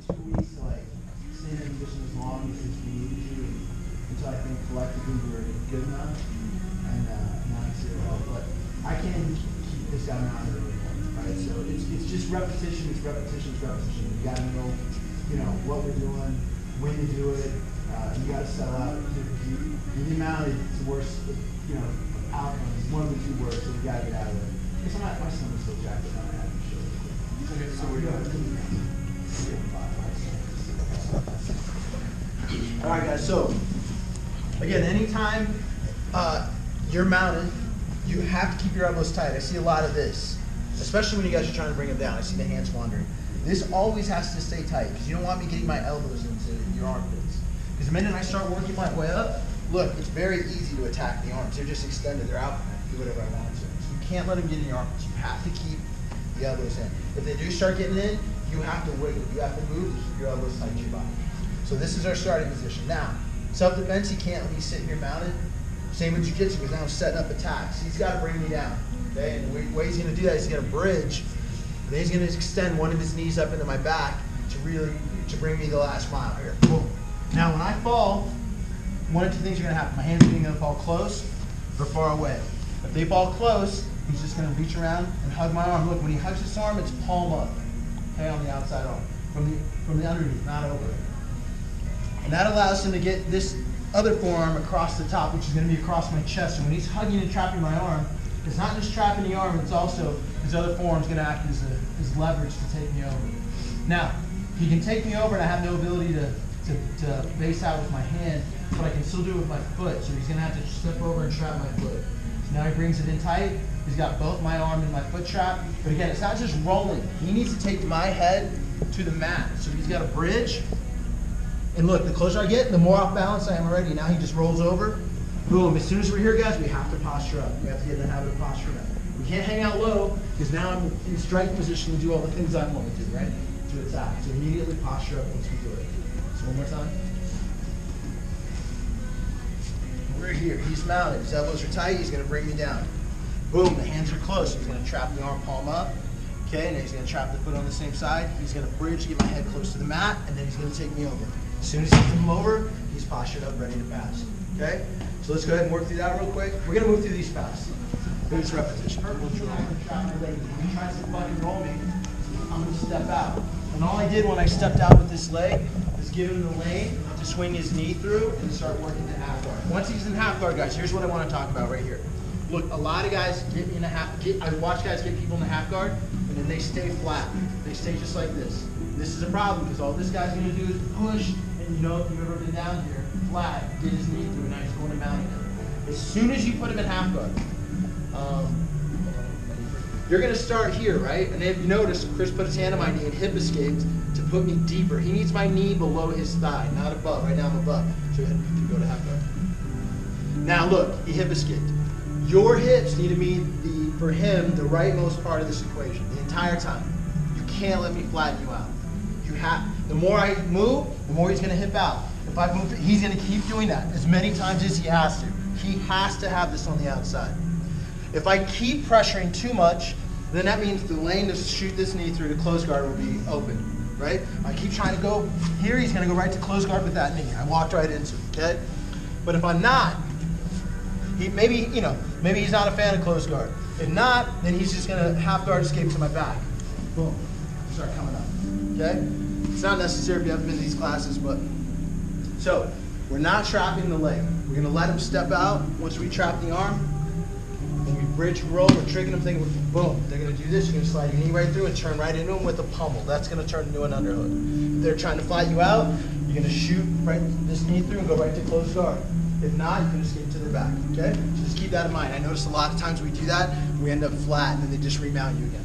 2 weeks to like stay in a position as long as we needed to until I think collectively we were good enough. And now I see it all. But I can't keep this guy around anymore, right? So it's just repetition, it's repetition, it's repetition. You gotta know, what we're doing, when to do it. You gotta settle out. The amount is the worst, outcome is one of the two worst, so we gotta get out of it. Because my stomach's still jacked up. I have to show it. Okay, so we're going. All right, guys. So again, anytime you're mounted, you have to keep your elbows tight. I see a lot of this, especially when you guys are trying to bring them down. I see the hands wandering. This always has to stay tight because you don't want me getting my elbows into your armpits. Because the minute I start working my way up, look, it's very easy to attack the arms. They're just extended. They're out. I can do whatever I want to. So you can't let them get in your armpits. You have to keep the elbows in. If they do start getting in, you have to wiggle. You have to move to keep your elbows tight to your body. So this is our starting position. Now, self-defense, he can't let me sit here mounted. Same with jiu-jitsu, because now I'm setting up attacks. He's got to bring me down. Okay? And the way he's going to do that is he's going to bridge. And then he's going to extend one of his knees up into my back to bring me the last mile here. Boom. Now, when I fall, one of two things are going to happen. My hands are either going to fall close or far away. If they fall close, he's just going to reach around and hug my arm. Look, when he hugs this arm, it's palm up, okay, on the outside arm, from the underneath, not over. And that allows him to get this other forearm across the top, which is going to be across my chest. So when he's hugging and trapping my arm, it's not just trapping the arm, it's also his other forearm is going to act as leverage to take me over. Now, he can take me over, and I have no ability to base out with my hand, but I can still do it with my foot. So he's going to have to step over and trap my foot. So now he brings it in tight. He's got both my arm and my foot trapped. But again, it's not just rolling. He needs to take my head to the mat. So he's got a bridge. And look, the closer I get, the more off balance I am already. Now he just rolls over. Boom. As soon as we're here, guys, we have to posture up. We have to get in the habit of posturing up. We can't hang out low because now I'm in strike position to do all the things I want to do, right? To attack. So immediately posture up once we do it. So one more time. We're here. He's mounted. His elbows are tight. He's going to bring me down. Boom. The hands are close. He's going to trap the arm palm up. Okay, and then he's going to trap the foot on the same side. He's going to bridge to get my head close to the mat, and then he's going to take me over. As soon as he gets him over, he's postured up, ready to pass. Okay? So let's go ahead and work through that real quick. We're going to move through these fast. Good repetition. When he tries to fucking roll me, I'm going to step out. And all I did when I stepped out with this leg was give him the lane to swing his knee through and start working the half guard. Once he's in half guard, guys, here's what I want to talk about right here. Look, a lot of guys get in a half. I watch guys get people in the half guard, and then they stay flat. They stay just like this. And this is a problem because all this guy's going to do is push, and if you've ever been down here, flat, get his knee through, and now he's going to mount again. As soon as you put him in half guard, you're going to start here, right? And if you notice, Chris put his hand on my knee and hip escaped to put me deeper. He needs my knee below his thigh, not above. Right now I'm above. So go to half guard. Now look, he hip escaped. Your hips need to be, for him, the rightmost part of this equation the entire time. You can't let me flatten you out. The more I move, the more he's going to hip out. If I move, he's going to keep doing that as many times as he has to. He has to have this on the outside. If I keep pressuring too much, then that means the lane to shoot this knee through to close guard will be open, right? I keep trying to go here, he's going to go right to close guard with that knee. I walked right into it, okay? But if I'm not, maybe he's not a fan of close guard. If not, then he's just going to half guard escape to my back. Boom. Start coming up, okay? It's not necessary if you haven't been to these classes, but so we're not trapping the leg. We're going to let him step out once we trap the arm. When we bridge and roll, we're tricking them, thinking, boom, they're going to do this. You're going to slide your knee right through and turn right into them with a pummel. That's going to turn into an underhook. If they're trying to flat you out, you're going to shoot right this knee through and go right to close guard. If not, you can escape to their back, okay? So just keep that in mind. I notice a lot of times we do that, we end up flat, and then they just remount you again.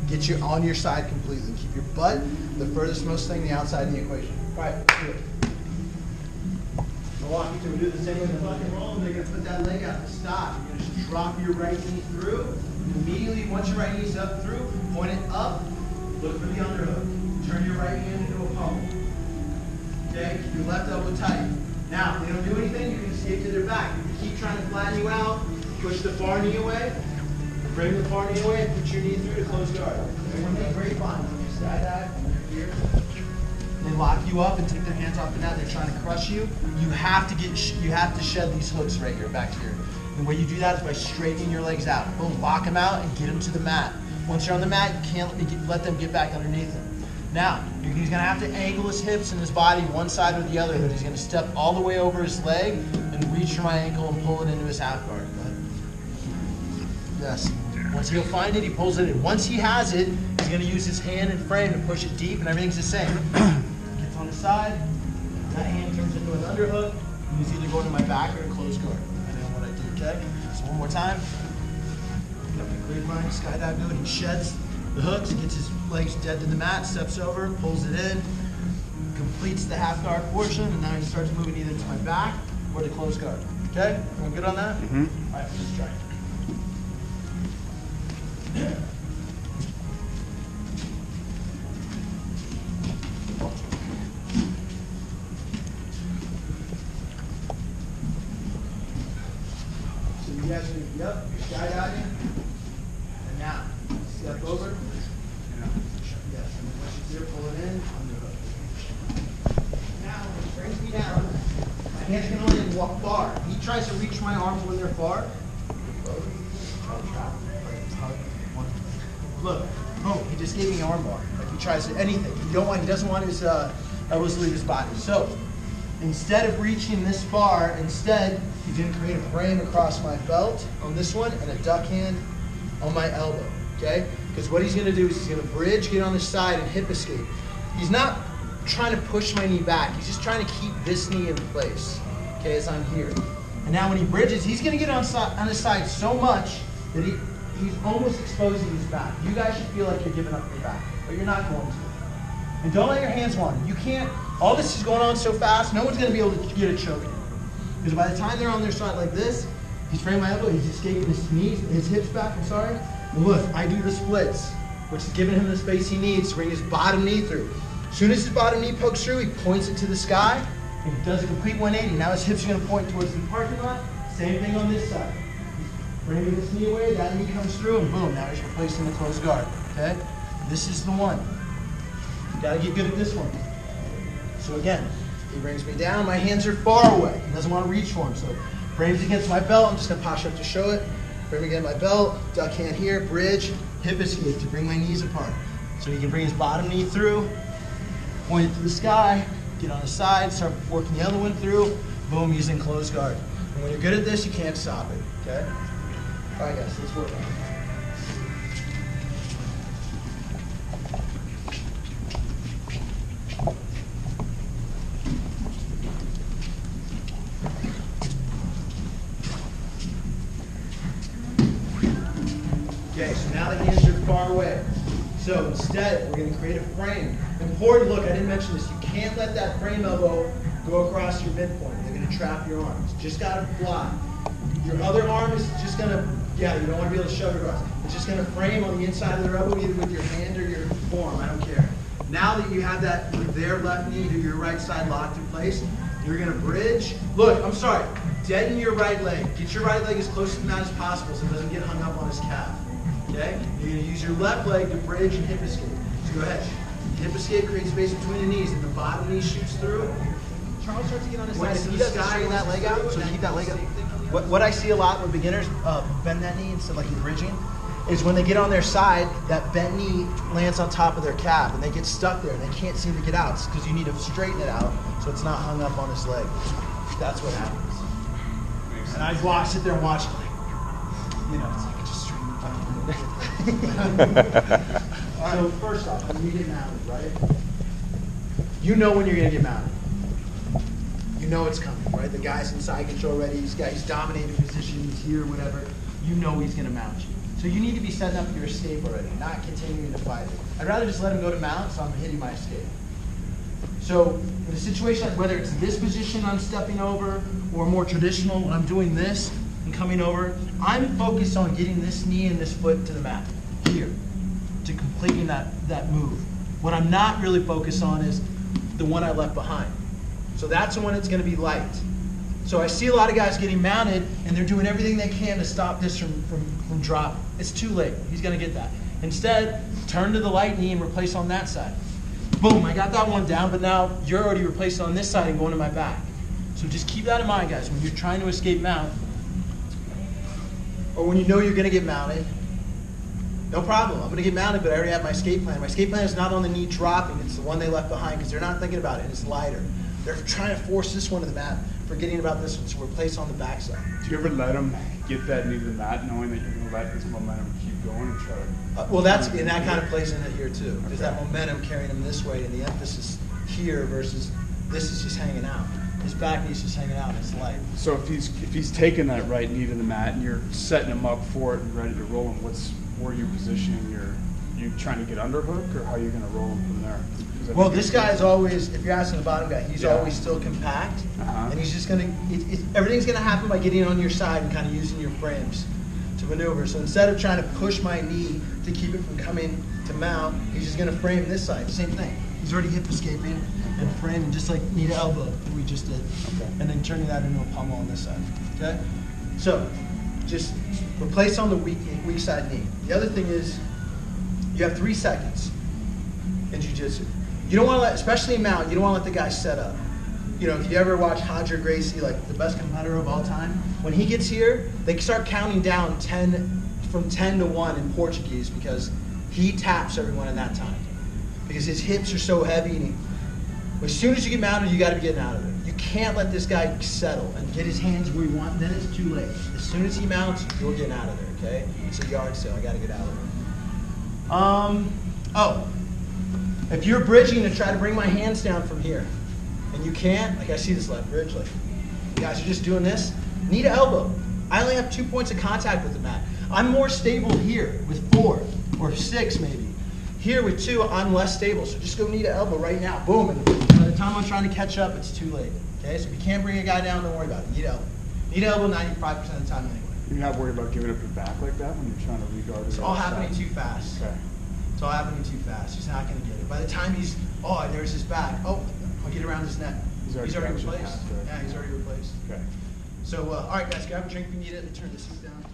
Get you on your side completely. Keep your butt the furthest most thing the outside of the equation. All right, let's do it. I'll walk you through. We do the same with the fucking roll. They're going to put that leg out to stop. You're going to just drop your right knee through. Immediately, once your right knee's up through, point it up. Look for the underhook. Turn your right hand into a pummel. Okay? Keep your left elbow tight. Now, if they don't do anything, you can escape to their back. If you keep trying to flatten you out, push the far knee away. Bring the far knee away and put your knee through to close guard. Everyone make great fun. When you skydive, when you're here, lock you up and take their hands off the mat, they're trying to crush you, you have to shed these hooks right here, back here. And the way you do that is by straightening your legs out. Boom, lock them out and get them to the mat. Once you're on the mat, you can't let them get back underneath him. Now, he's gonna have to angle his hips and his body one side or the other, but he's gonna step all the way over his leg and reach for my ankle and pull it into his half guard. Go ahead. Yes. Once he'll find it, he pulls it in. Once he has it, he's gonna use his hand and frame to push it deep, and everything's the same. Gets on the side, that hand turns into an underhook, and he's either going to my back or a closed guard, depending on what I do, okay? So one more time. Clear grind, skydive move, he sheds the hooks, gets his legs dead to the mat, steps over, pulls it in, completes the half guard portion, and now he starts moving either to my back or the closed guard. Okay? Everyone good on that? Mm-hmm. All right, let's try it. So you guys are, yep, skydiving. And now, step over. Yes, and then once you're here, pull it in, underhook. Now, when he brings me down, my hands can only walk far. He tries to reach my arms when they're far. Look, boom, he just gave me an arm bar. Like he tries to anything. He doesn't want his elbows to leave his body. So, instead of reaching this far, instead, he's gonna create a frame across my belt on this one and a duck hand on my elbow, okay? Because what he's gonna do is he's gonna bridge, get on the side, and hip escape. He's not trying to push my knee back. He's just trying to keep this knee in place, okay, as I'm here. And now when he bridges, he's gonna get on his side so much that he's almost exposing his back. You guys should feel like you're giving up your back, but you're not going to. And don't let your hands wander. You can't, all this is going on so fast, no one's gonna be able to get a choke in. Because by the time they're on their side like this, he's framing my elbow, he's escaping his knees, his hips back, I'm sorry. And look, I do the splits, which is giving him the space he needs to bring his bottom knee through. As soon as his bottom knee pokes through, he points it to the sky, and he does a complete 180. Now his hips are gonna point towards the parking lot. Same thing on this side. Bringing this knee away, that knee comes through, and boom, now he's replacing the closed guard, okay? This is the one. You gotta get good at this one. So again, he brings me down, my hands are far away. He doesn't want to reach for him, so frames against my belt, I'm just gonna posture up to show it. Frame against my belt, duck hand here, bridge, hip escape to bring my knees apart. So he can bring his bottom knee through, point it to the sky, get on the side, start working the other one through, boom, using closed guard. And when you're good at this, you can't stop it, okay? All right, guys, let's work on it. Okay, so now the hands are far away. So instead, we're going to create a frame. Important, look, I didn't mention this. You can't let that frame elbow go across your midpoint. They're going to trap your arms. Just got to fly. Your other arm is just going to, yeah, you don't want to be able to shove it across. It's just going to frame on the inside of their elbow, either with your hand or your forearm, I don't care. Now that you have that with their left knee to your right side locked in place, you're going to bridge. Look, I'm sorry, deaden your right leg. Get your right leg as close to the mat as possible so it doesn't get hung up on his calf. Okay? You're going to use your left leg to bridge and hip escape. So go ahead. Hip escape creates space between the knees, and the bottom knee shoots through. Charles starts to get on his side. He doesn't straighten that leg out, so keep that leg up. What I see a lot when beginners bend that knee instead of like bridging is when they get on their side, that bent knee lands on top of their calf, and they get stuck there, and they can't seem to get out. It's because you need to straighten it out so it's not hung up on his leg. That's what happens. And I sit there and watch it like, you know, it's like just straighten it up. So first off, when you get mounted, right? You know when you're gonna get mounted. You know it's coming, right? The guy's in side control ready, he's dominating position, he's here, whatever. You know he's gonna mount you. So you need to be setting up your escape already, not continuing to fight it. I'd rather just let him go to mount, so I'm hitting my escape. So in a situation like whether it's this position I'm stepping over, or more traditional, when I'm doing this and coming over, I'm focused on getting this knee and this foot to the mat, here, to completing that move. What I'm not really focused on is the one I left behind. So that's the one that's gonna be light. So I see a lot of guys getting mounted and they're doing everything they can to stop this from dropping. It's too late, he's gonna get that. Instead, turn to the light knee and replace on that side. Boom, I got that one down, but now you're already replaced on this side and going to my back. So just keep that in mind, guys, when you're trying to escape mount, or when you know you're gonna get mounted. No problem, I'm gonna get mounted, but I already have my escape plan. My escape plan is not on the knee dropping, it's the one they left behind, because they're not thinking about it, and it's lighter. They're trying to force this one to the mat, forgetting about this one, so we're placed on the backside. Do you ever let them get that knee to the mat, knowing that you're gonna let this momentum keep going and try to... Well, that's, and that kind of plays in it here too. There's Okay. that momentum carrying them this way, and the emphasis here versus this is just hanging out. His back knee's just hanging out, it's light. So if he's taking that right knee to the mat and you're setting him up for it and ready to roll him, where are you positioning you trying to get underhook, or how are you going to roll him from there? Well, this guy is always, if you're asking the bottom guy, he's always still compact, Uh-huh. and he's just going to, everything's going to happen by getting on your side and kind of using your frames to maneuver. So instead of trying to push my knee to keep it from coming to mount, he's just going to frame this side, same thing. He's already hip escaping and framing, just like knee to elbow that we just did, and then turning that into a pummel on this side, okay? So, just replace on the weak side knee. The other thing is, you have 3 seconds in jiu-jitsu. You don't want to let, especially in mount, you don't want to let the guy set up. You know, if you ever watch Roger Gracie, like the best competitor of all time, when he gets here, they start counting down from 10 to 1 in Portuguese, because he taps everyone in that time. Because his hips are so heavy, and as soon as you get mounted, you got to be getting out of it. You can't let this guy settle and get his hands where you want, then it's too late. As soon as he mounts, you're getting out of there, okay? It's a yard sale, I got to get out of there. If you're bridging to try to bring my hands down from here, and you can't, like I see this left bridge, like you guys are just doing this, knee to elbow. I only have 2 points of contact with the mat. I'm more stable here with 4 or 6 maybe. Here with 2, I'm less stable, so just go knee to elbow right now, boom, and by the time I'm trying to catch up, it's too late, okay? So if you can't bring a guy down, don't worry about it, knee to elbow. Knee to elbow 95% of the time anyway. You're not worried about giving up your back like that when you're trying to re-guard it? It's all happening too fast. Okay. It's all happening too fast. He's not going to get it. By the time he's, there's his back. Oh, I'll get around his neck. He's already replaced. Yeah, he's already replaced. Okay. So, all right, guys, grab a drink if you need it and turn the seat down.